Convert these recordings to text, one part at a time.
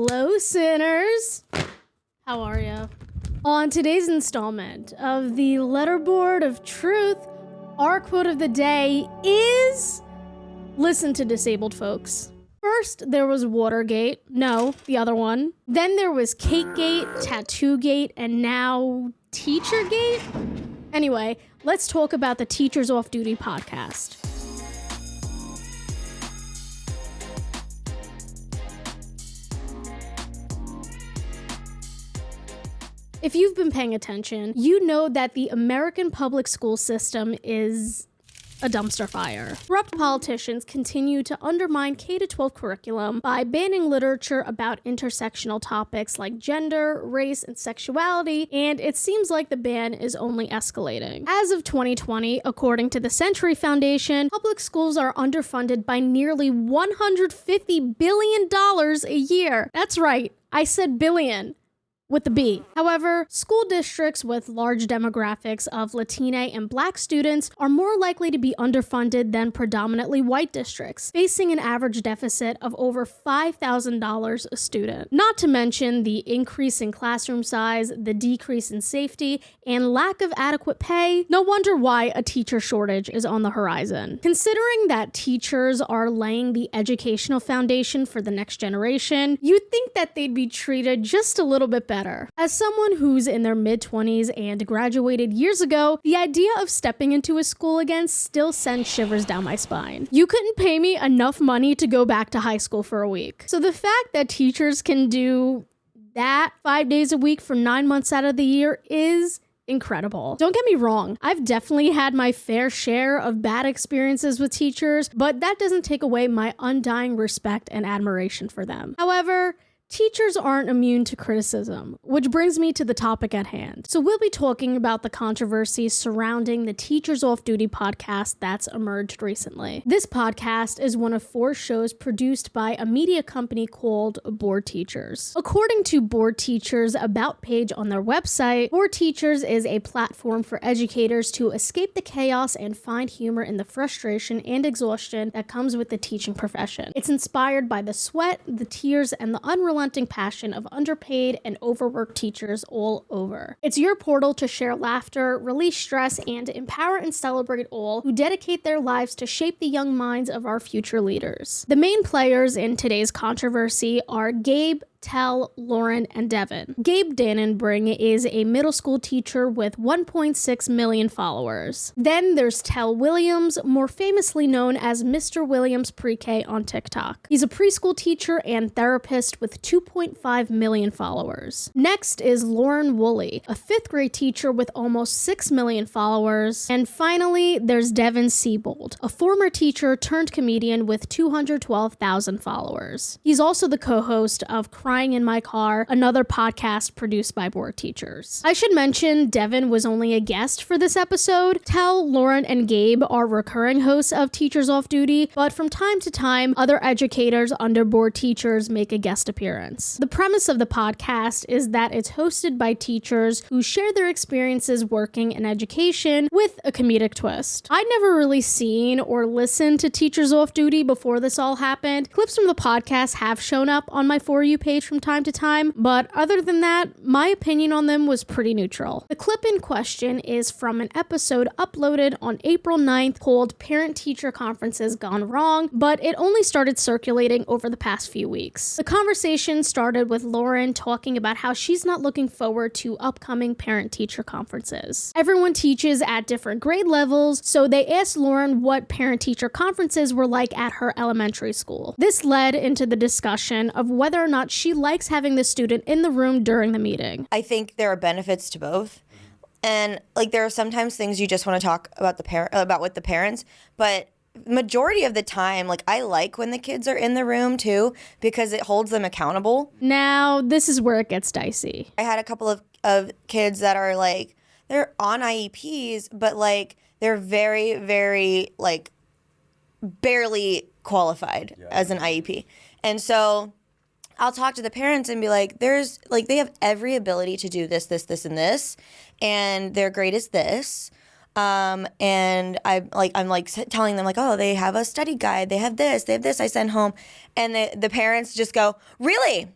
Hello, sinners. How are you? On today's installment of the Letterboard of Truth, our quote of the day is, listen to disabled folks. First, there was Watergate. No, the other one. Then there was Categate, Tattoogate, and now Teachergate? Anyway, let's talk about the Teachers Off Duty podcast. If you've been paying attention, you know that the American public school system is a dumpster fire. Corrupt politicians continue to undermine K-12 curriculum by banning literature about intersectional topics like gender, race, and sexuality, and it seems like the ban is only escalating. As of 2020, according to the Century Foundation, public schools are underfunded by nearly $150 billion a year. That's right, I said billion. With the B. However, school districts with large demographics of Latina and Black students are more likely to be underfunded than predominantly white districts, facing an average deficit of over $5,000 a student. Not to mention the increase in classroom size, the decrease in safety, and lack of adequate pay. No wonder why a teacher shortage is on the horizon. Considering that teachers are laying the educational foundation for the next generation, you'd think that they'd be treated just a little bit better. As someone who's in their mid-20s and graduated years ago, the idea of stepping into a school again still sends shivers down my spine. You couldn't pay me enough money to go back to high school for a week. So the fact that teachers can do that 5 days a week for 9 months out of the year is incredible. Don't get me wrong, I've definitely had my fair share of bad experiences with teachers, but that doesn't take away my undying respect and admiration for them. However, teachers aren't immune to criticism, which brings me to the topic at hand. So we'll be talking about the controversy surrounding the Teachers Off Duty podcast that's emerged recently. This podcast is one of 4 shows produced by a media company called Bored Teachers. According to Bored Teachers' About page on their website, Bored Teachers is a platform for educators to escape the chaos and find humor in the frustration and exhaustion that comes with the teaching profession. It's inspired by the sweat, the tears, and the unrelenting passion of underpaid and overworked teachers all over. It's your portal to share laughter, release stress, and empower and celebrate all who dedicate their lives to shape the young minds of our future leaders. The main players in today's controversy are Gabe, Tell, Lauran, and Devin. Gabe Dannenbring is a middle school teacher with 1.6 million followers. Then there's Tell Williams, more famously known as Mr. Williams Pre-K on TikTok. He's a preschool teacher and therapist with 2.5 million followers. Next is Lauran Woolley, a 5th grade teacher with almost 6 million followers. And finally, there's Devin Siebold, a former teacher turned comedian with 212,000 followers. He's also the co-host of Crying in My Car, another podcast produced by Bored Teachers. I should mention Devin was only a guest for this episode. Tell, Lauran, and Gabe are recurring hosts of Teachers Off Duty, but from time to time, other educators under Bored Teachers make a guest appearance. The premise of the podcast is that it's hosted by teachers who share their experiences working in education with a comedic twist. I'd never really seen or listened to Teachers Off Duty before this all happened. Clips from the podcast have shown up on my For You page from time to time, but other than that, my opinion on them was pretty neutral. The clip in question is from an episode uploaded on April 9th called Parent-Teacher Conferences Gone Wrong, but it only started circulating over the past few weeks. The conversation started with Lauran talking about how she's not looking forward to upcoming parent-teacher conferences. Everyone teaches at different grade levels, so they asked Lauran what parent-teacher conferences were like at her elementary school. This led into the discussion of whether or not she likes having the student in the room during the meeting. I think there are benefits to both. And like there are sometimes things you just want to talk about with the parents, but majority of the time, like I like when the kids are in the room too because it holds them accountable. Now, this is where it gets dicey. I had a couple of kids that are like, they're on IEPs, but like they're very, very like barely qualified as an IEP. And so I'll talk to the parents and be like, there's like, they have every ability to do this, and this, and their grade is this. And I'm telling them like, oh, they have a study guide, they have this, I send home. And the parents just go, really?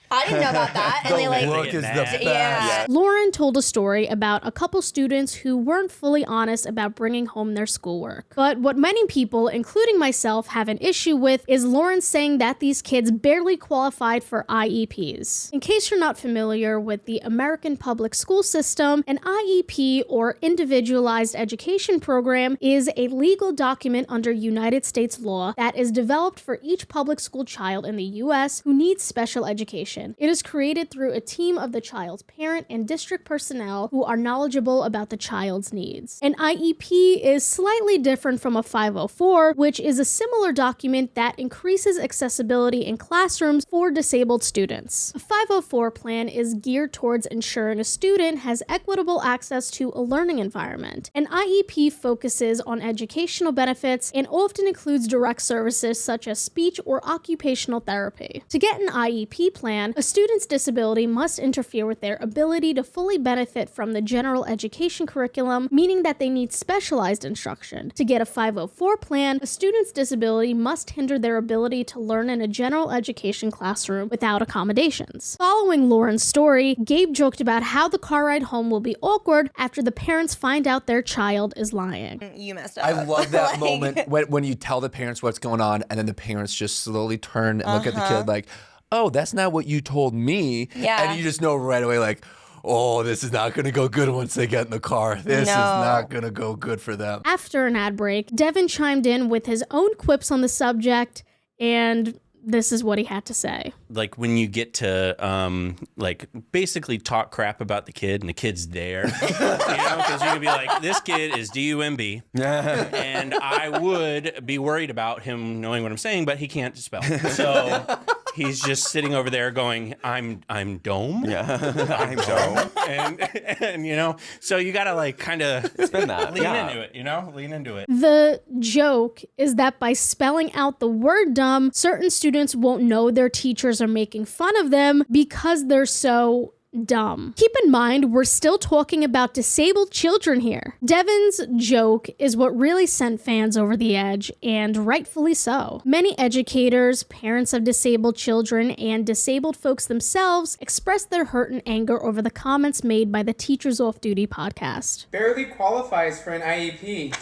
I didn't know about that. And they like, look is the best. yeah. Lauran told a story about a couple students who weren't fully honest about bringing home their schoolwork. But what many people, including myself, have an issue with is Lauran saying that these kids barely qualified for IEPs. In case you're not familiar with the American public school system, an IEP, or Individualized Education Program, is a legal document under United States law that is developed for each public school child in the U.S. who needs special education. It is created through a team of the child's parent and district personnel who are knowledgeable about the child's needs. An IEP is slightly different from a 504, which is a similar document that increases accessibility in classrooms for disabled students. A 504 plan is geared towards ensuring a student has equitable access to a learning environment. An IEP focuses on educational benefits and often includes direct services such as speech or occupational therapy. To get an IEP plan, a student's disability must interfere with their ability to fully benefit from the general education curriculum, meaning that they need specialized instruction. To get a 504 plan, a student's disability must hinder their ability to learn in a general education classroom without accommodations. Following Lauran's story, Gabe joked about how the car ride home will be awkward after the parents find out their child is lying. You messed up. I love that moment when you tell the parents what's going on, and then the parents just slowly turn and look at the kid like, oh, that's not what you told me. Yeah. And you just know right away, like, oh, this is not going to go good once they get in the car. This is not going to go good for them. After an ad break, Devin chimed in with his own quips on the subject, and this is what he had to say. Like when you get to like basically talk crap about the kid and the kid's there, because you can be like, this kid is DUMB, and I would be worried about him knowing what I'm saying, but he can't spell. So he's just sitting over there going, I'm dome. Yeah, I'm dome. And so you got to like kind of lean into it, lean into it. The joke is that by spelling out the word dumb, certain students won't know their teachers are making fun of them because they're so dumb. Keep in mind, we're still talking about disabled children here. Devin's joke is what really sent fans over the edge, and rightfully so. Many educators, parents of disabled children, and disabled folks themselves expressed their hurt and anger over the comments made by the Teachers Off Duty podcast. Barely qualifies for an IEP.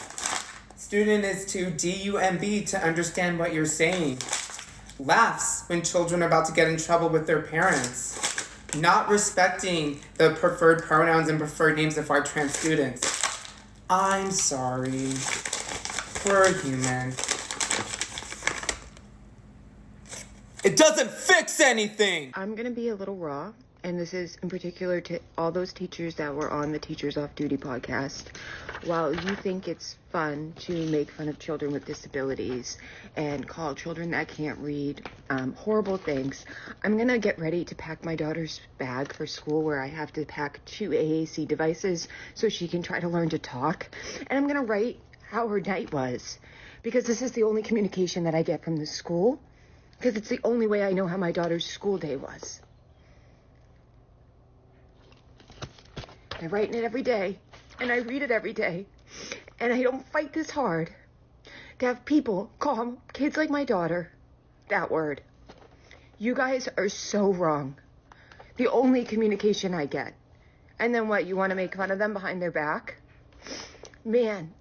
Student is too DUMB to understand what you're saying. Laughs when children are about to get in trouble with their parents. Not respecting the preferred pronouns and preferred names of our trans students. I'm sorry. We're human. It doesn't fix anything! I'm going to be a little raw, and this is in particular to all those teachers that were on the Teachers Off Duty podcast. While you think it's fun to make fun of children with disabilities and call children that can't read horrible things, I'm going to get ready to pack my daughter's bag for school, where I have to pack 2 AAC devices so she can try to learn to talk. And I'm going to write how her night was, because this is the only communication that I get from the school, because it's the only way I know how my daughter's school day was. I write it every day, and I read it every day, and I don't fight this hard to have people call kids like my daughter that word. You guys are so wrong. The only communication I get. And then what, you want to make fun of them behind their back? Man,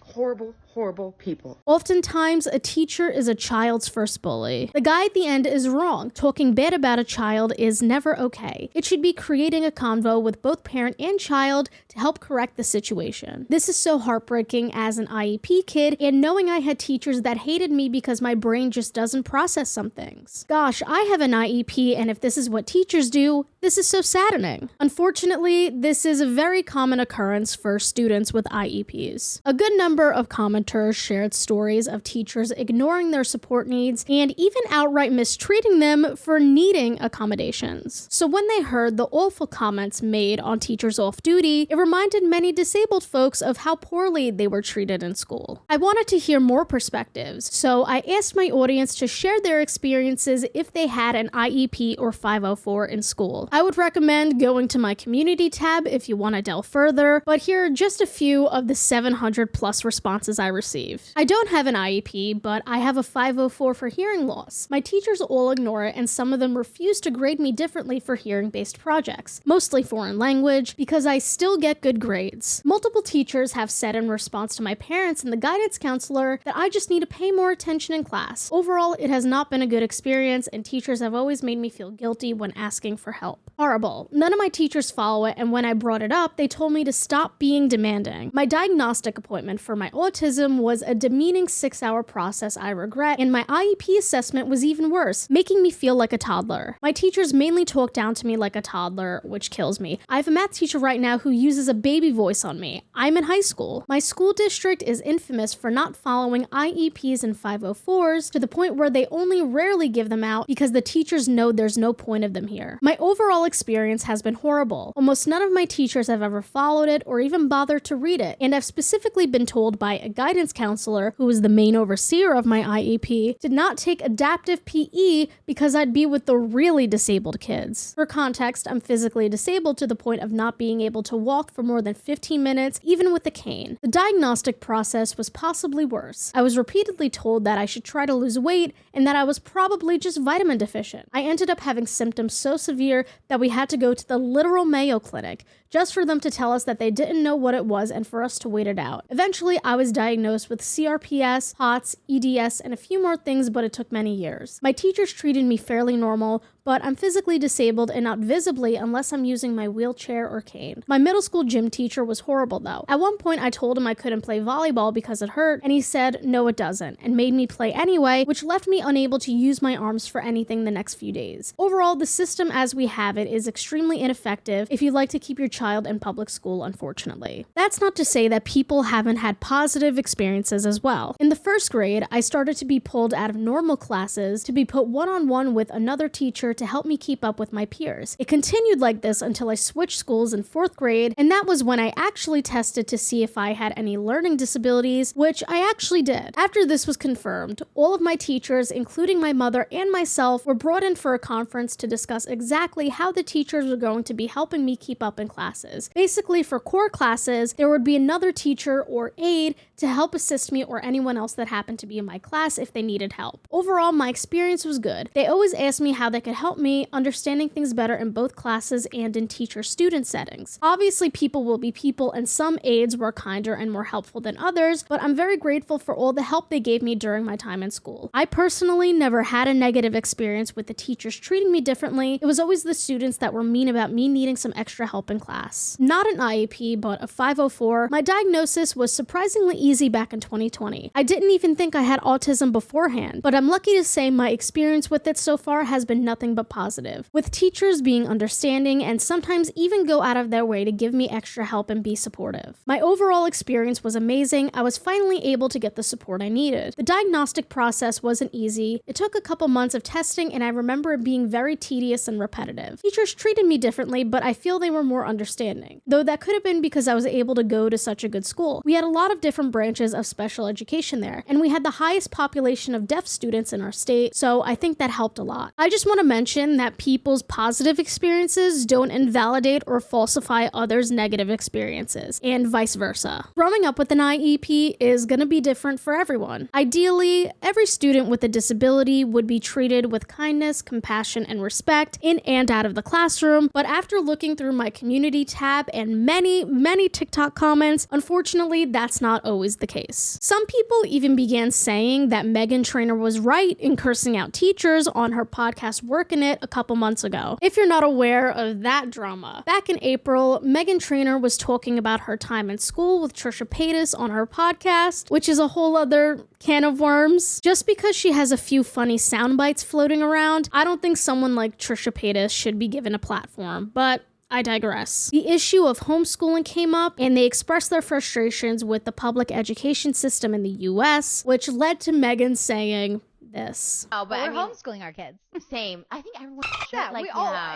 horrible, horrible people. Oftentimes, a teacher is a child's first bully. The guy at the end is wrong. Talking bad about a child is never okay. It should be creating a convo with both parent and child to help correct the situation. This is so heartbreaking as an IEP kid, and knowing I had teachers that hated me because my brain just doesn't process some things. Gosh, I have an IEP, and if this is what teachers do, this is so saddening. Unfortunately, this is a very common occurrence for students with IEPs. A good number of commenters shared stories of teachers ignoring their support needs and even outright mistreating them for needing accommodations. So when they heard the awful comments made on Teachers Off Duty, it reminded many disabled folks of how poorly they were treated in school. I wanted to hear more perspectives, so I asked my audience to share their experiences if they had an IEP or 504 in school. I would recommend going to my community tab if you want to delve further, but here are just a few of the 700 plus responses I I received. I don't have an IEP, but I have a 504 for hearing loss. My teachers all ignore it, and some of them refuse to grade me differently for hearing-based projects, mostly foreign language, because I still get good grades. Multiple teachers have said in response to my parents and the guidance counselor that I just need to pay more attention in class. Overall, it has not been a good experience, and teachers have always made me feel guilty when asking for help. Horrible. None of my teachers follow it, and when I brought it up, they told me to stop being demanding. My diagnostic appointment for my autism was a demeaning 6-hour process I regret, and my IEP assessment was even worse, making me feel like a toddler. My teachers mainly talk down to me like a toddler, which kills me. I have a math teacher right now who uses a baby voice on me. I'm in high school. My school district is infamous for not following IEPs and 504s to the point where they only rarely give them out because the teachers know there's no point of them here. My overall experience has been horrible. Almost none of my teachers have ever followed it or even bothered to read it, and I've specifically been told by a guidance counselor, who is the main overseer of my IEP, to not take adaptive PE because I'd be with the really disabled kids. For context, I'm physically disabled to the point of not being able to walk for more than 15 minutes, even with a cane. The diagnostic process was possibly worse. I was repeatedly told that I should try to lose weight and that I was probably just vitamin deficient. I ended up having symptoms so severe that we had to go to the literal Mayo Clinic just for them to tell us that they didn't know what it was and for us to wait it out. Eventually, I was diagnosed with CRPS, POTS, EDS, and a few more things, but it took many years. My teachers treated me fairly normal, but I'm physically disabled and not visibly unless I'm using my wheelchair or cane. My middle school gym teacher was horrible though. At one point I told him I couldn't play volleyball because it hurt, and he said no it doesn't, and made me play anyway, which left me unable to use my arms for anything the next few days. Overall, the system as we have it is extremely ineffective if you'd like to keep your child in public school, unfortunately. That's not to say that people haven't had positive experiences as well. In the first grade, I started to be pulled out of normal classes to be put one-on-one with another teacher to help me keep up with my peers. It continued like this until I switched schools in 4th grade, and that was when I actually tested to see if I had any learning disabilities, which I actually did. After this was confirmed, all of my teachers, including my mother and myself, were brought in for a conference to discuss exactly how the teachers were going to be helping me keep up in classes. Basically, for core classes, there would be another teacher or aide to help assist me or anyone else that happened to be in my class if they needed help. Overall, my experience was good. They always asked me how they could help me understanding things better in both classes and in teacher-student settings. Obviously, people will be people, and some aides were kinder and more helpful than others, but I'm very grateful for all the help they gave me during my time in school. I personally never had a negative experience with the teachers treating me differently. It was always the students that were mean about me needing some extra help in class. Not an IEP, but a 504. My diagnosis was surprisingly easy back in 2020. I didn't even think I had autism beforehand, but I'm lucky to say my experience with it so far has been nothing but positive, with teachers being understanding and sometimes even go out of their way to give me extra help and be supportive. My overall experience was amazing. I was finally able to get the support I needed. The diagnostic process wasn't easy. It took a couple months of testing, and I remember it being very tedious and repetitive. Teachers treated me differently, but I feel they were more understanding, though that could have been because I was able to go to such a good school. We had a lot of different branches of special education there, and we had the highest population of deaf students in our state, so I think that helped a lot. I just want to mention that people's positive experiences don't invalidate or falsify others' negative experiences, and vice versa. Growing up with an IEP is going to be different for everyone. Ideally, every student with a disability would be treated with kindness, compassion, and respect in and out of the classroom, but after looking through my community tab and many TikTok comments, unfortunately, that's not always the case. Some people even began saying that Meghan Trainor was right in cursing out teachers on her podcast Workin' It a couple months ago. If you're not aware of that drama, back in April, Meghan Trainor was talking about her time in school with Trisha Paytas on her podcast, which is a whole other can of worms. Just because she has a few funny sound bites floating around, I don't think someone like Trisha Paytas should be given a platform, but I digress. The issue of homeschooling came up, and they expressed their frustrations with the public education system in the US, which led to Meghan saying this. Oh, But we're homeschooling our kids. Same. I think everyone. Yeah, like,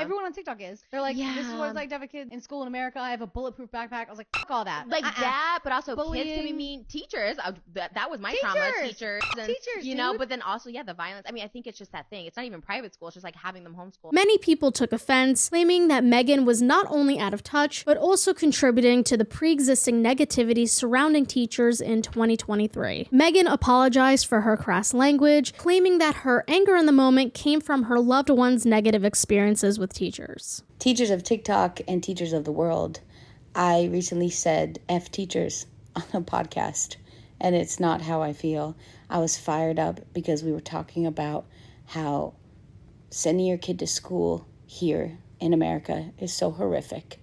everyone on TikTok is. They're like, this is what it's like to have a kid in school in America. I have a bulletproof backpack. I was like, fuck all that. Like that, but also Bullying. kids can be mean. Teachers, that was my trauma. Teachers, and, you know. But then also, the violence. I mean, I think it's just that thing. It's not even private school. It's just like having them homeschool. Many people took offense, claiming that Meghan was not only out of touch, but also contributing to the pre-existing negativity surrounding teachers in 2023. Meghan apologized for her crass language, claiming that her anger in the moment came from her loved one's negative experiences with teachers. Teachers of TikTok and teachers of the world, I recently said F teachers on a podcast, and it's not how I feel. I was fired up because we were talking about how sending your kid to school here in America is so horrific,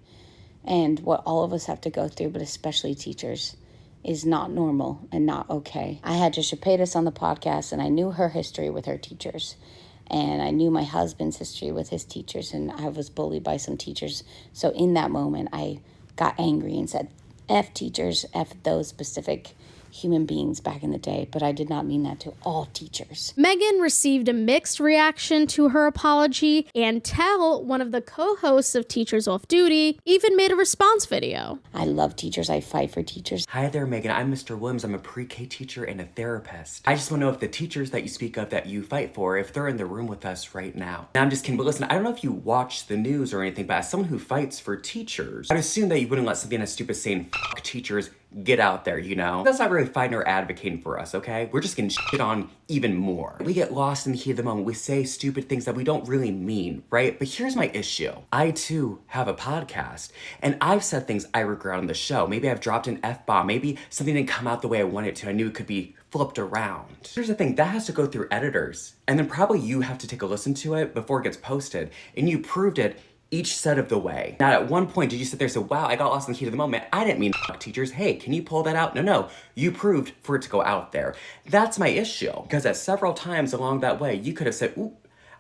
and what all of us have to go through, but especially teachers, is not normal and not okay. I had Trisha Paytas on the podcast, and I knew her history with her teachers, and I knew my husband's history with his teachers, and I was bullied by some teachers. So in that moment, I got angry and said, F teachers, F those specific human beings back in the day, but I did not mean that to all teachers. Meghan received a mixed reaction to her apology, and Tell, one of the co-hosts of Teachers Off Duty, even made a response video. I love teachers. I fight for teachers. Hi there, Meghan. I'm Mr. Williams. I'm a pre-K teacher and a therapist. I just want to know if the teachers that you speak of that you fight for, if they're in the room with us right now. And I'm just kidding, but listen, I don't know if you watch the news or anything, but as someone who fights for teachers, I'd assume that you wouldn't let something as stupid as saying fuck teachers get out there, you know? That's not really fighting or advocating for us, okay? We're just getting shit on even more. We get lost in the heat of the moment. We say stupid things that we don't really mean, right? But here's my issue. I too have a podcast, and I've said things I regret on the show. Maybe I've dropped an F-bomb. Maybe something didn't come out the way I wanted it to. I knew it could be flipped around. Here's the thing, that has to go through editors. And then probably you have to take a listen to it before it gets posted. And you proved it each set of the way. Now, at one point, did you sit there and say, wow, I got lost in the heat of the moment. I didn't mean fuck teachers. Hey, can you pull that out? No, you proved for it to go out there. That's my issue. Because at several times along that way, you could have said, ooh,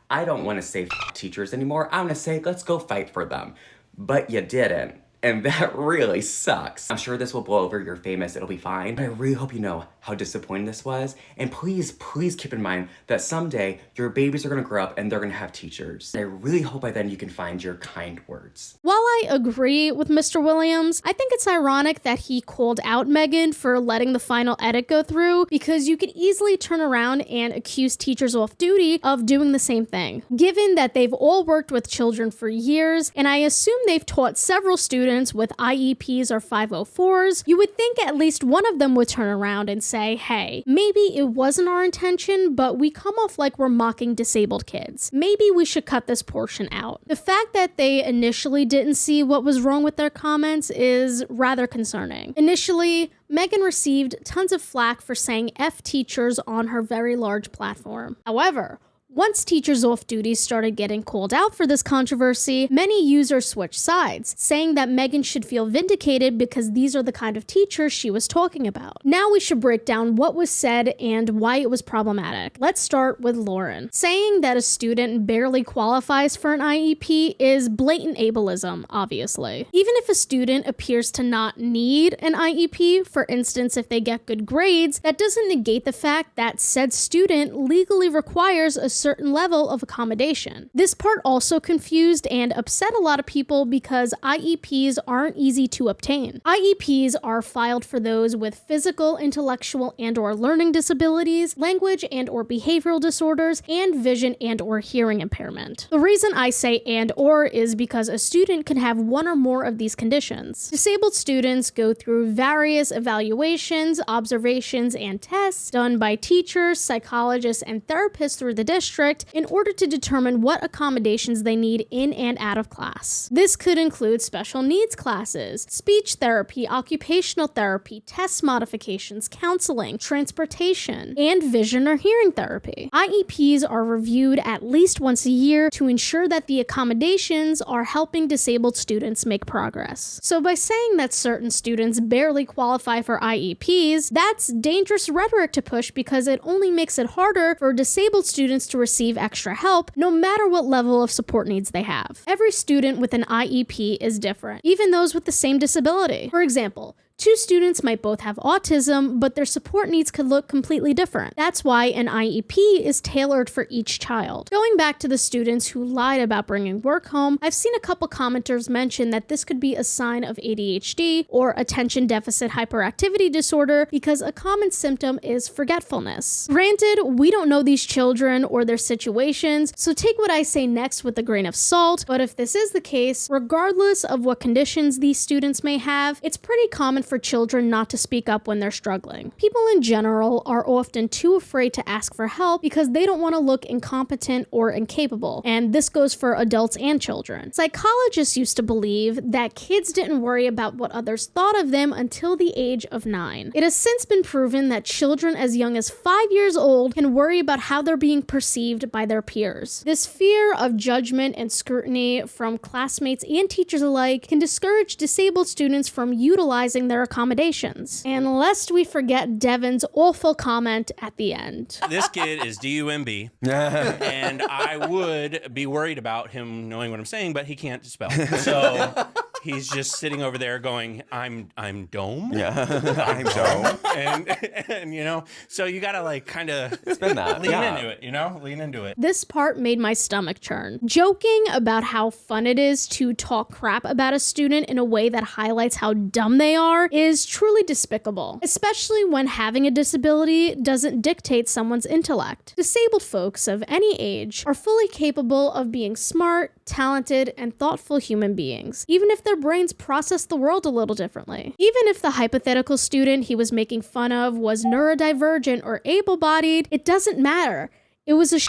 I don't want to say fuck teachers anymore. I want to say, let's go fight for them. But you didn't. And that really sucks. I'm sure this will blow over. You're famous. It'll be fine. But I really hope you know how disappointing this was. And please keep in mind that someday your babies are going to grow up and they're going to have teachers. And I really hope by then you can find your kind words. While I agree with Mr. Williams, I think it's ironic that he called out Meghan for letting the final edit go through, because you could easily turn around and accuse Teachers Off Duty of doing the same thing. Given that they've all worked with children for years, and I assume they've taught several students with IEPs or 504s, you would think at least one of them would turn around and say, hey, maybe it wasn't our intention, but we come off like we're mocking disabled kids. Maybe we should cut this portion out. The fact that they initially didn't see what was wrong with their comments is rather concerning. Initially, Meghan received tons of flack for saying F teachers on her very large platform. However, once Teachers Off Duty started getting called out for this controversy, many users switched sides, saying that Meghan should feel vindicated because these are the kind of teachers she was talking about. Now we should break down what was said and why it was problematic. Let's start with Lauran. Saying that a student barely qualifies for an IEP is blatant ableism, obviously. Even if a student appears to not need an IEP, for instance, if they get good grades, that doesn't negate the fact that said student legally requires a certain level of accommodation. This part also confused and upset a lot of people because IEPs aren't easy to obtain. IEPs are filed for those with physical, intellectual, and/or learning disabilities, language and/or behavioral disorders, and vision and/or hearing impairment. The reason I say and/or is because a student can have one or more of these conditions. Disabled students go through various evaluations, observations, and tests done by teachers, psychologists, and therapists through the district in order to determine what accommodations they need in and out of class. This could include special needs classes, speech therapy, occupational therapy, test modifications, counseling, transportation, and vision or hearing therapy. IEPs are reviewed at least once a year to ensure that the accommodations are helping disabled students make progress. So by saying that certain students barely qualify for IEPs, that's dangerous rhetoric to push because it only makes it harder for disabled students to receive extra help no matter what level of support needs they have. Every student with an IEP is different, even those with the same disability. For example, Two students might both have autism, but their support needs could look completely different. That's why an IEP is tailored for each child. Going back to the students who lied about bringing work home, I've seen a couple commenters mention that this could be a sign of ADHD or attention deficit hyperactivity disorder because a common symptom is forgetfulness. Granted, we don't know these children or their situations, so take what I say next with a grain of salt, but if this is the case, regardless of what conditions these students may have, it's pretty common for children not to speak up when they're struggling. People in general are often too afraid to ask for help because they don't want to look incompetent or incapable, and this goes for adults and children. Psychologists used to believe that kids didn't worry about what others thought of them until the age of 9. It has since been proven that children as young as 5 years old can worry about how they're being perceived by their peers. This fear of judgment and scrutiny from classmates and teachers alike can discourage disabled students from utilizing their accommodations. And lest we forget Devin's awful comment at the end. This kid is DUMB, and I would be worried about him knowing what I'm saying, but he can't spell. So he's just sitting over there going, I'm dome. Yeah, I'm dome. And you know, so you gotta like kind of spin that. Lean into it, you know? Lean into it. This part made my stomach churn. Joking about how fun it is to talk crap about a student in a way that highlights how dumb they are is truly despicable, especially when having a disability doesn't dictate someone's intellect. Disabled folks of any age are fully capable of being smart, talented, and thoughtful human beings, even if their brains process the world a little differently. Even if the hypothetical student he was making fun of was neurodivergent or able-bodied, it doesn't matter. It was a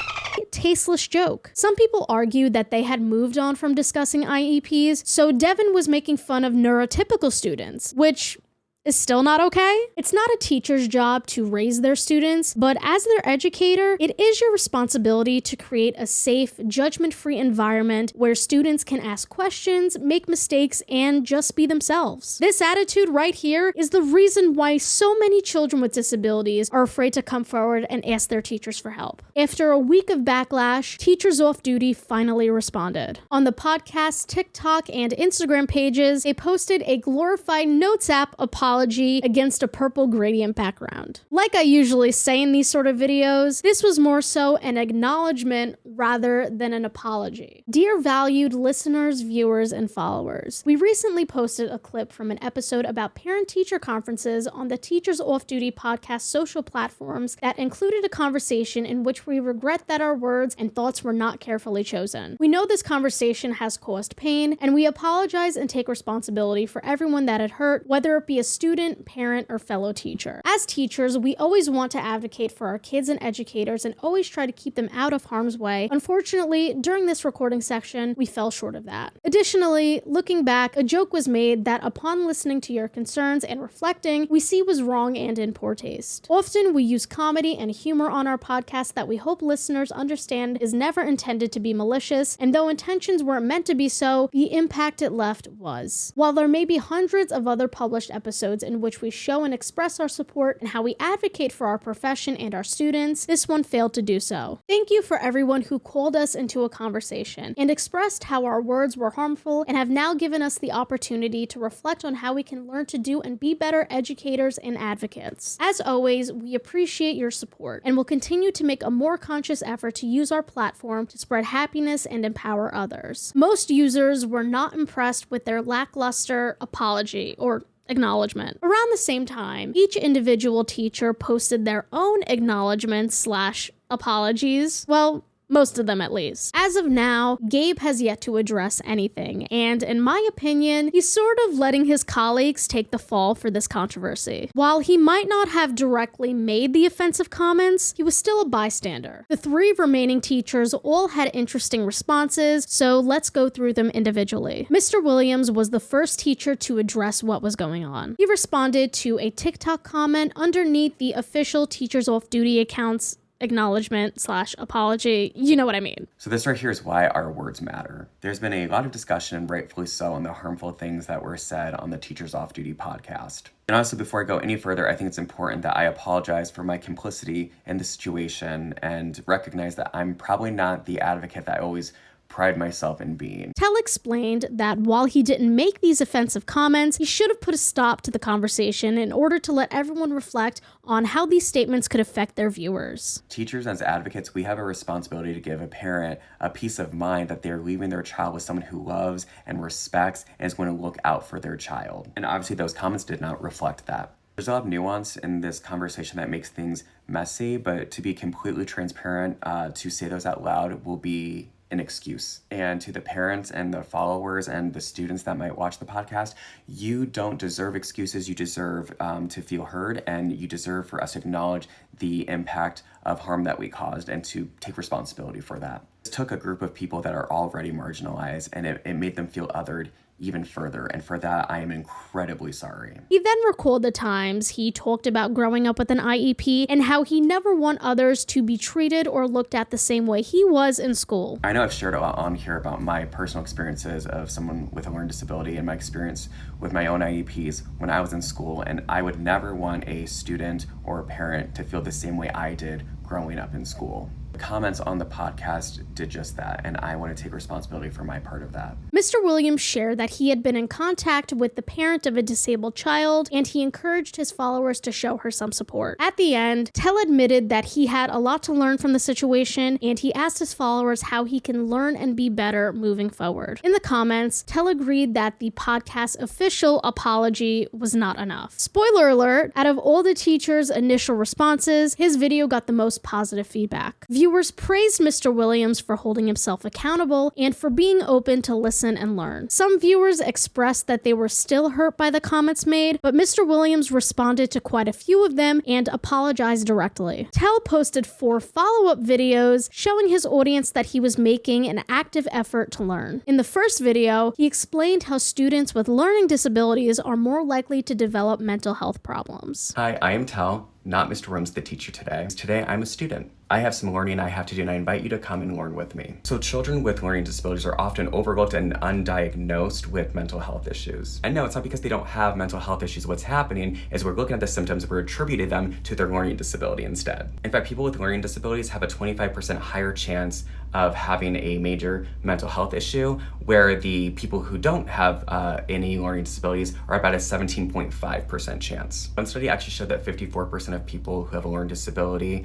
tasteless joke. Some people argued that they had moved on from discussing IEPs, so Devin was making fun of neurotypical students, which is still not okay. It's not a teacher's job to raise their students, but as their educator, it is your responsibility to create a safe, judgment-free environment where students can ask questions, make mistakes, and just be themselves. This attitude right here is the reason why so many children with disabilities are afraid to come forward and ask their teachers for help. After a week of backlash, Teachers Off Duty finally responded. On the podcast's TikTok and Instagram pages, they posted a glorified Notes app apology against a purple gradient background. Like I usually say in these sort of videos, this was more so an acknowledgement rather than an apology. Dear valued listeners, viewers, and followers, we recently posted a clip from an episode about parent-teacher conferences on the Teachers Off Duty podcast social platforms that included a conversation in which we regret that our words and thoughts were not carefully chosen. We know this conversation has caused pain, and we apologize and take responsibility for everyone that it hurt, whether it be a student, parent, or fellow teacher. As teachers, we always want to advocate for our kids and educators and always try to keep them out of harm's way. Unfortunately, during this recording section, we fell short of that. Additionally, looking back, a joke was made that upon listening to your concerns and reflecting, we see was wrong and in poor taste. Often, we use comedy and humor on our podcast that we hope listeners understand is never intended to be malicious, and though intentions weren't meant to be so, the impact it left was. While there may be hundreds of other published episodes in which we show and express our support and how we advocate for our profession and our students, this one failed to do so. Thank you for everyone who called us into a conversation and expressed how our words were harmful and have now given us the opportunity to reflect on how we can learn to do and be better educators and advocates. As always, we appreciate your support and will continue to make a more conscious effort to use our platform to spread happiness and empower others. Most users were not impressed with their lackluster apology or acknowledgement. Around the same time, each individual teacher posted their own acknowledgements/apologies. Well, most of them at least. As of now, Gabe has yet to address anything, and in my opinion, he's sort of letting his colleagues take the fall for this controversy. While he might not have directly made the offensive comments, he was still a bystander. The 3 remaining teachers all had interesting responses, so let's go through them individually. Mr. Williams was the first teacher to address what was going on. He responded to a TikTok comment underneath the official Teachers Off Duty account's acknowledgement/apology. You know what I mean. So this right here is why our words matter. There's been a lot of discussion, rightfully so, on the harmful things that were said on the Teachers Off Duty podcast. And also, before I go any further, I think it's important that I apologize for my complicity in the situation and recognize that I'm probably not the advocate that I always pride myself in being. Tell explained that while he didn't make these offensive comments, he should have put a stop to the conversation in order to let everyone reflect on how these statements could affect their viewers. Teachers as advocates, we have a responsibility to give a parent a peace of mind that they're leaving their child with someone who loves and respects and is going to look out for their child. And obviously those comments did not reflect that. There's a lot of nuance in this conversation that makes things messy, but to be completely transparent, to say those out loud will be an excuse. And to the parents and the followers and the students that might watch the podcast, you don't deserve excuses. You deserve to feel heard, and you deserve for us to acknowledge the impact of harm that we caused and to take responsibility for that. This took a group of people that are already marginalized, and it made them feel othered even further, and for that I am incredibly sorry. He then recalled the times he talked about growing up with an IEP and how he never want others to be treated or looked at the same way he was in school. I know I've shared a lot on here about my personal experiences of someone with a learning disability and my experience with my own IEPs when I was in school, and I would never want a student or a parent to feel the same way I did growing up in school. The comments on the podcast did just that, and I want to take responsibility for my part of that. Mr. Williams shared that he had been in contact with the parent of a disabled child, and he encouraged his followers to show her some support. At the end, Tell admitted that he had a lot to learn from the situation, and he asked his followers how he can learn and be better moving forward. In the comments, Tell agreed that the podcast's official apology was not enough. Spoiler alert, out of all the teachers' initial responses, his video got the most positive feedback. Viewers praised Mr. Williams for holding himself accountable and for being open to listen and learn. Some viewers expressed that they were still hurt by the comments made, but Mr. Williams responded to quite a few of them and apologized directly. Tell posted 4 follow-up videos showing his audience that he was making an active effort to learn. In the first video, he explained how students with learning disabilities are more likely to develop mental health problems. Hi, I am Tell, not Mr. Williams, the teacher today. Today, I'm a student. I have some learning I have to do, and I invite you to come and learn with me. So children with learning disabilities are often overlooked and undiagnosed with mental health issues. And no, it's not because they don't have mental health issues. What's happening is we're looking at the symptoms, we're attributing them to their learning disability instead. In fact, people with learning disabilities have a 25% higher chance of having a major mental health issue, where the people who don't have any learning disabilities are about a 17.5% chance. One study actually showed that 54% of people who have a learning disability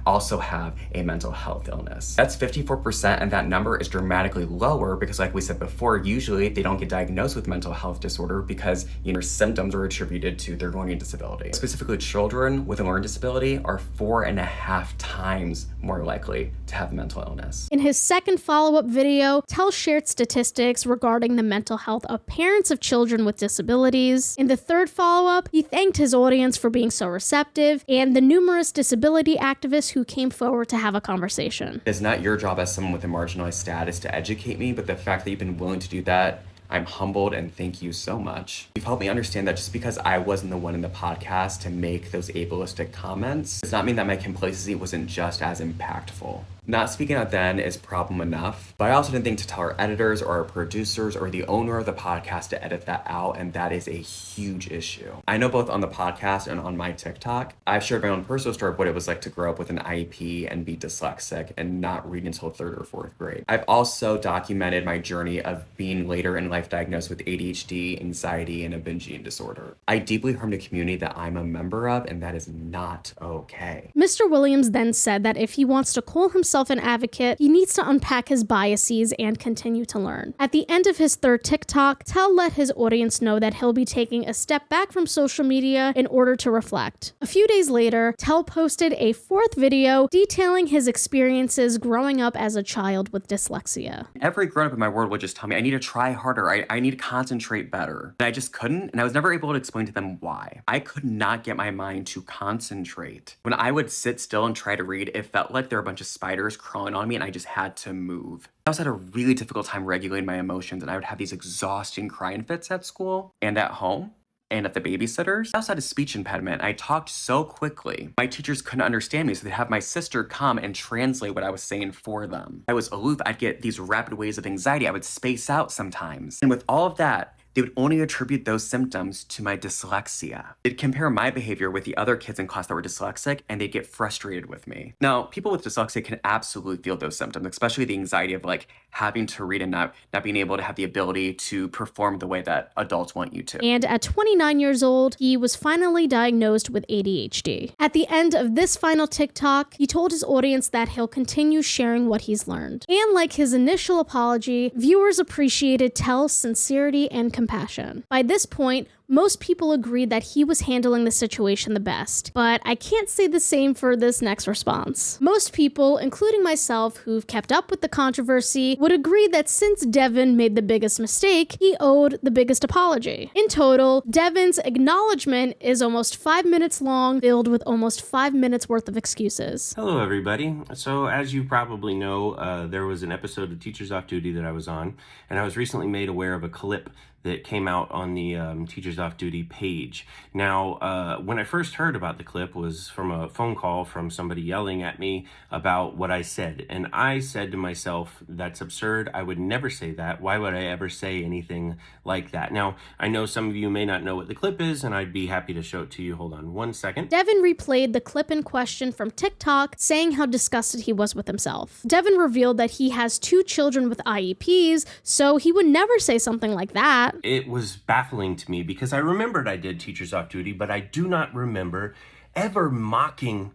also have a mental health illness. That's 54%, and that number is dramatically lower because, like we said before, usually they don't get diagnosed with mental health disorder because symptoms are attributed to their learning disability. Specifically, children with a learning disability are 4.5 times more likely to have mental illness. In his second follow-up video, Tell shared statistics regarding the mental health of parents of children with disabilities. In the third follow-up, he thanked his audience for being so receptive and the numerous disability activists who came forward to have a conversation. It's not your job as someone with a marginalized status to educate me, but the fact that you've been willing to do that, I'm humbled and thank you so much. You've helped me understand that just because I wasn't the one in the podcast to make those ableistic comments does not mean that my complacency wasn't just as impactful. Not speaking out then is problem enough, but I also didn't think to tell our editors or our producers or the owner of the podcast to edit that out, and that is a huge issue. I know both on the podcast and on my TikTok, I've shared my own personal story of what it was like to grow up with an IEP and be dyslexic and not read until 3rd or 4th grade. I've also documented my journey of being later in life diagnosed with ADHD, anxiety, and a binge eating disorder. I deeply harmed a community that I'm a member of, and that is not okay. Mr. Williams then said that if he wants to call himself an advocate, he needs to unpack his biases and continue to learn. At the end of his third TikTok, Tell let his audience know that he'll be taking a step back from social media in order to reflect. A few days later, Tell posted a 4th video detailing his experiences growing up as a child with dyslexia. Every grown-up in my world would just tell me I need to try harder, I need to concentrate better. And I just couldn't, and I was never able to explain to them why. I could not get my mind to concentrate. When I would sit still and try to read, it felt like there were a bunch of spiders crawling on me and I just had to move. I also had a really difficult time regulating my emotions, and I would have these exhausting crying fits at school and at home and at the babysitters. I also had a speech impediment. I talked so quickly. My teachers couldn't understand me, so they'd have my sister come and translate what I was saying for them. I was aloof. I'd get these rapid waves of anxiety. I would space out sometimes. And with all of that, they would only attribute those symptoms to my dyslexia. They'd compare my behavior with the other kids in class that were dyslexic, and they'd get frustrated with me. Now, people with dyslexia can absolutely feel those symptoms, especially the anxiety of like having to read and not being able to have the ability to perform the way that adults want you to. And at 29 years old, he was finally diagnosed with ADHD. At the end of this final TikTok, he told his audience that he'll continue sharing what he's learned. And like his initial apology, viewers appreciated Tell's sincerity and compassion. By this point, most people agreed that he was handling the situation the best, but I can't say the same for this next response. Most people, including myself who've kept up with the controversy, would agree that since Devin made the biggest mistake, he owed the biggest apology. In total, Devin's acknowledgement is almost 5 minutes long, filled with almost 5 minutes worth of excuses. Hello, everybody. So as you probably know, there was an episode of Teachers Off Duty that I was on, and I was recently made aware of a clip that came out on the Teachers Off Duty page. Now, when I first heard about the clip was from a phone call from somebody yelling at me about what I said. And I said to myself, that's absurd. I would never say that. Why would I ever say anything like that? Now, I know some of you may not know what the clip is, and I'd be happy to show it to you. Hold on one second. Devin replayed the clip in question from TikTok, saying how disgusted he was with himself. Devin revealed that he has 2 children with IEPs, so he would never say something like that. It was baffling to me because I remembered I did Teachers Off Duty, but I do not remember ever mocking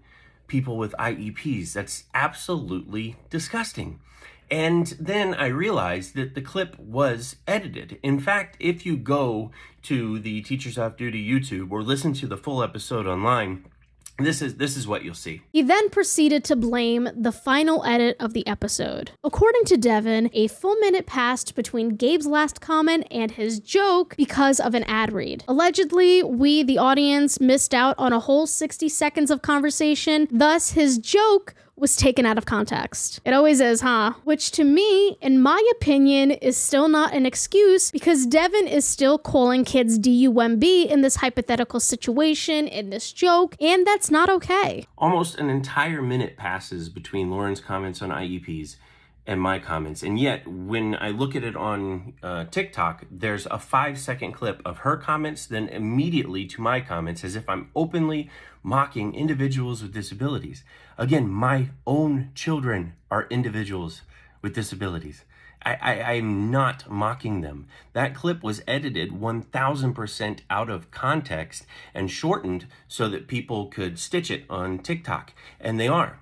people with IEPs. That's absolutely disgusting. And then I realized that the clip was edited. In fact, if you go to the Teachers Off Duty YouTube or listen to the full episode online, this is what you'll see. He then proceeded to blame the final edit of the episode. According to Devin, a full minute passed between Gabe's last comment and his joke because of an ad read. Allegedly, we, the audience, missed out on a whole 60 seconds of conversation, thus his joke was taken out of context. It always is, huh? Which to me, in my opinion, is still not an excuse because Devin is still calling kids DUMB in this hypothetical situation, in this joke, and that's not okay. Almost an entire minute passes between Lauran's comments on IEPs and my comments, and yet when I look at it on TikTok, there's a 5-second clip of her comments, then immediately to my comments, as if I'm openly mocking individuals with disabilities. Again, my own children are individuals with disabilities. I'm not mocking them. That clip was edited 1000% out of context and shortened so that people could stitch it on TikTok, and they are.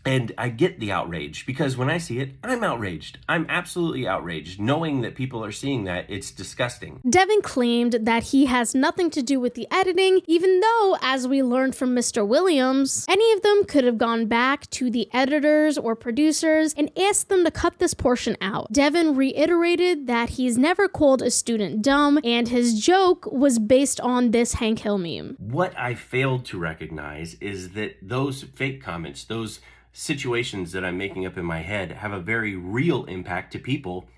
And I get the outrage because when I see it, I'm outraged. I'm absolutely outraged. Knowing that people are seeing that, it's disgusting. Devin claimed that he has nothing to do with the editing, even though, as we learned from Mr. Williams, any of them could have gone back to the editors or producers and asked them to cut this portion out. Devin reiterated that he's never called a student dumb, and his joke was based on this Hank Hill meme. What I failed to recognize is that those fake comments, those situations that I'm making up in my head have a very real impact to people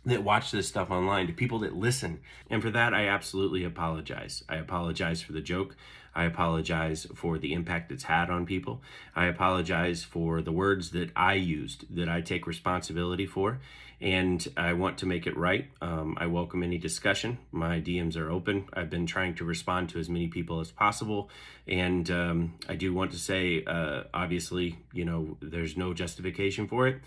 that watch this stuff online, to people that listen. And for that, I absolutely apologize. I apologize for the joke. I apologize for the impact it's had on people. I apologize for the words that I used, that I take responsibility for, and I want to make it right. I welcome any discussion. My DMs are open. I've been trying to respond to as many people as possible, and I do want to say, obviously, you know, there's no justification for it,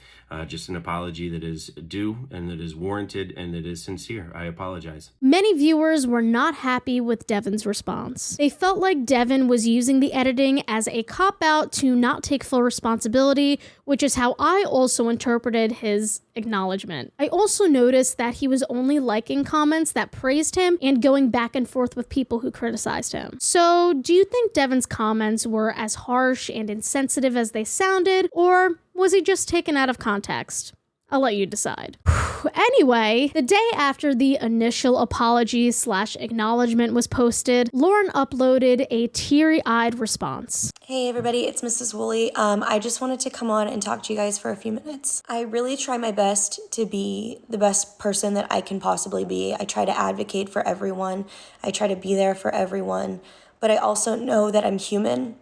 just an apology that is due and that is warranted and that is sincere. I apologize. Many viewers were not happy with Devin's response. They felt like Devin was using the editing as a cop-out to not take full responsibility, which is how I also interpreted his acknowledgement. I also noticed that he was only liking comments that praised him and going back and forth with people who criticized him. So, do you think Devin's comments were as harsh and insensitive as they sounded, or was he just taken out of context? I'll let you decide. Anyway, the day after the initial apology/acknowledgement was posted, Lauran uploaded a teary-eyed response. Hey everybody, it's Mrs. Woolley. I just wanted to come on and talk to you guys for a few minutes. I really try my best to be the best person that I can possibly be. I try to advocate for everyone. I try to be there for everyone. But I also know that I'm human.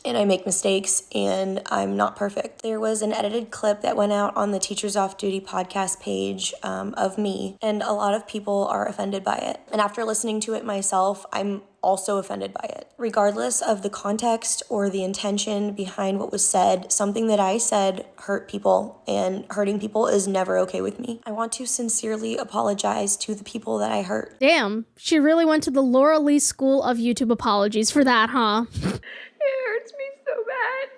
and I make mistakes, and I'm not perfect. There was an edited clip that went out on the Teachers Off Duty podcast page of me, and a lot of people are offended by it. And after listening to it myself, I'm also offended by it. Regardless of the context or the intention behind what was said, something that I said hurt people, and hurting people is never okay with me. I want to sincerely apologize to the people that I hurt. Damn, she really went to the Laura Lee School of YouTube apologies for that, huh? It hurts me so bad.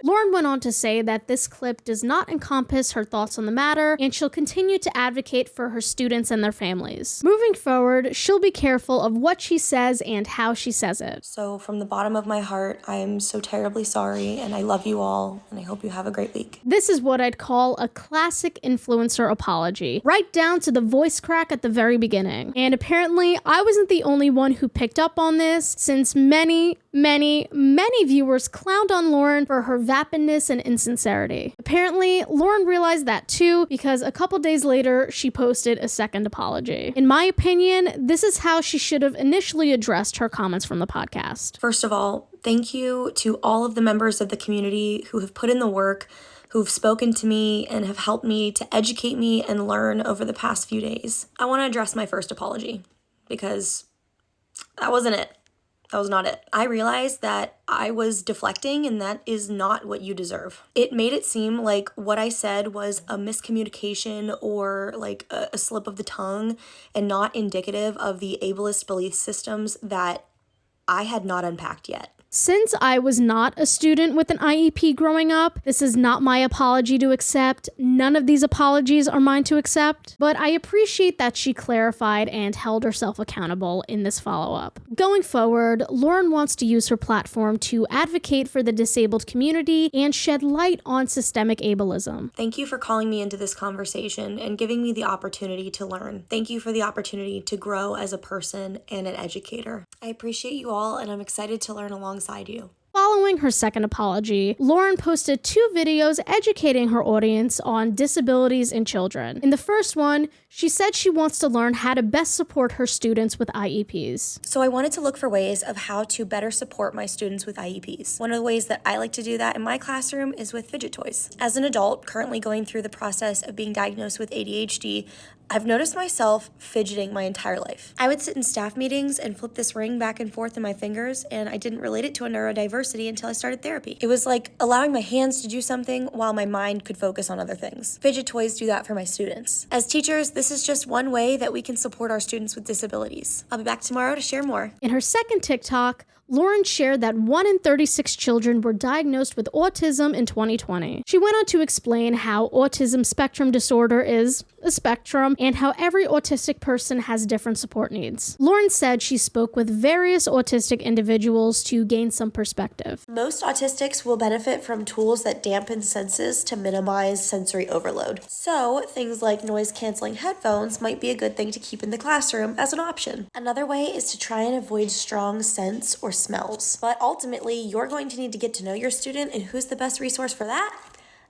Lauran went on to say that this clip does not encompass her thoughts on the matter, and she'll continue to advocate for her students and their families. Moving forward, she'll be careful of what she says and how she says it. So from the bottom of my heart, I am so terribly sorry, and I love you all, and I hope you have a great week. This is what I'd call a classic influencer apology, right down to the voice crack at the very beginning. And apparently, I wasn't the only one who picked up on this, since many viewers clowned on Lauran for her vapidness and insincerity. Apparently, Lauran realized that too, because a couple days later, she posted a second apology. In my opinion, this is how she should have initially addressed her comments from the podcast. First of all, thank you to all of the members of the community who have put in the work, who've spoken to me and have helped me to educate me and learn over the past few days. I want to address my first apology, because that wasn't it. That was not it. I realized that I was deflecting, and that is not what you deserve. It made it seem like what I said was a miscommunication or like a slip of the tongue, and not indicative of the ableist belief systems that I had not unpacked yet. Since I was not a student with an IEP growing up, this is not my apology to accept. None of these apologies are mine to accept, but I appreciate that she clarified and held herself accountable in this follow-up. Going forward, Lauran wants to use her platform to advocate for the disabled community and shed light on systemic ableism. Thank you for calling me into this conversation and giving me the opportunity to learn. Thank you for the opportunity to grow as a person and an educator. I appreciate you all, and I'm excited to learn alongside you. Following her second apology, Lauran posted 2 videos educating her audience on disabilities in children. In the first one, she said she wants to learn how to best support her students with IEPs. So I wanted to look for ways of how to better support my students with IEPs. One of the ways that I like to do that in my classroom is with fidget toys. As an adult currently going through the process of being diagnosed with ADHD, I've noticed myself fidgeting my entire life. I would sit in staff meetings and flip this ring back and forth in my fingers, and I didn't relate it to a neurodiversity until I started therapy. It was like allowing my hands to do something while my mind could focus on other things. Fidget toys do that for my students. As teachers, this is just one way that we can support our students with disabilities. I'll be back tomorrow to share more. In her second TikTok, Lauran shared that 1 in 36 children were diagnosed with autism in 2020. She went on to explain how autism spectrum disorder is a spectrum and how every autistic person has different support needs. Lauran said she spoke with various autistic individuals to gain some perspective. Most autistics will benefit from tools that dampen senses to minimize sensory overload. So things like noise-canceling headphones might be a good thing to keep in the classroom as an option. Another way is to try and avoid strong scents or smells. But ultimately, you're going to need to get to know your student, and who's the best resource for that?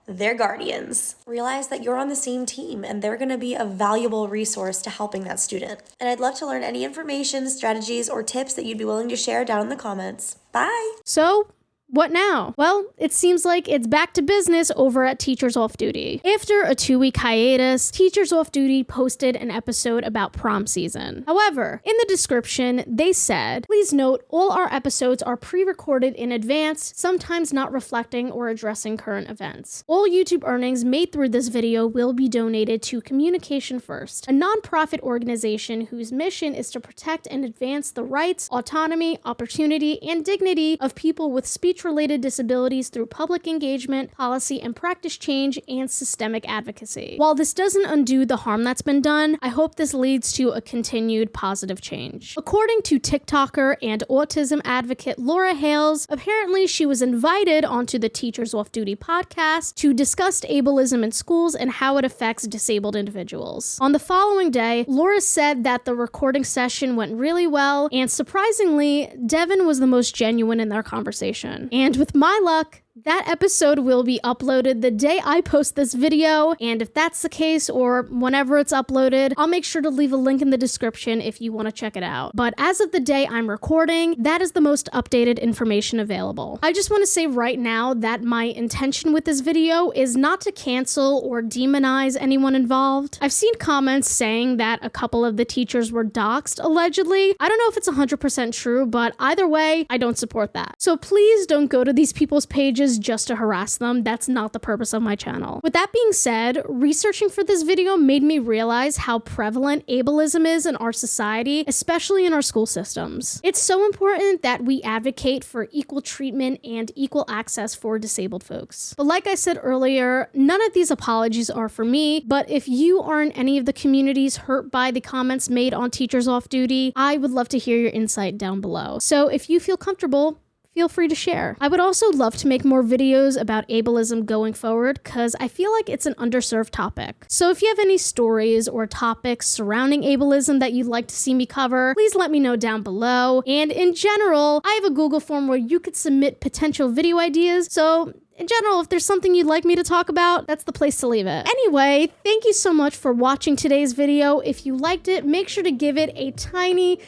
Their guardians. Realize that you're on the same team, and they're going to be a valuable resource to helping that student. And I'd love to learn any information, strategies, or tips that you'd be willing to share down in the comments. Bye! So, what now? Well, it seems like it's back to business over at Teachers Off Duty. After a 2-week hiatus, Teachers Off Duty posted an episode about prom season. However, in the description, they said, "Please note, all our episodes are pre-recorded in advance, sometimes not reflecting or addressing current events. All YouTube earnings made through this video will be donated to Communication First, a nonprofit organization whose mission is to protect and advance the rights, autonomy, opportunity, and dignity of people with speech-related disabilities through public engagement, policy and practice change, and systemic advocacy. While this doesn't undo the harm that's been done, I hope this leads to a continued positive change." According to TikToker and autism advocate Laura Hales, apparently she was invited onto the Teachers Off Duty podcast to discuss ableism in schools and how it affects disabled individuals. On the following day, Laura said that the recording session went really well, and surprisingly, Devin was the most genuine in their conversation. And with my luck, That episode will be uploaded the day I post this video, and if that's the case, or whenever it's uploaded, I'll make sure to leave a link in the description if you want to check it out. But as of the day I'm recording, that is the most updated information available. I just want to say right now that my intention with this video is not to cancel or demonize anyone involved. I've seen comments saying that a couple of the teachers were doxxed, allegedly. I don't know if it's 100% true, but either way, I don't support that. So please don't go to these people's pages just to harass them. That's not the purpose of my channel. With that being said, researching for this video made me realize how prevalent ableism is in our society, especially in our school systems. It's so important that we advocate for equal treatment and equal access for disabled folks. But like I said earlier, none of these apologies are for me, but if you are in any of the communities hurt by the comments made on Teachers Off Duty, I would love to hear your insight down below. So if you feel comfortable, feel free to share. I would also love to make more videos about ableism going forward because I feel like it's an underserved topic. So if you have any stories or topics surrounding ableism that you'd like to see me cover, please let me know down below. And in general, I have a Google form where you could submit potential video ideas. So in general, if there's something you'd like me to talk about, that's the place to leave it. Anyway, thank you so much for watching today's video. If you liked it, make sure to give it a tiny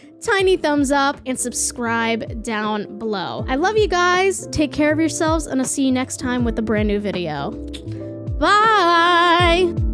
thumbs up and subscribe down below. I love you guys. Take care of yourselves, and I'll see you next time with a brand new video. Bye!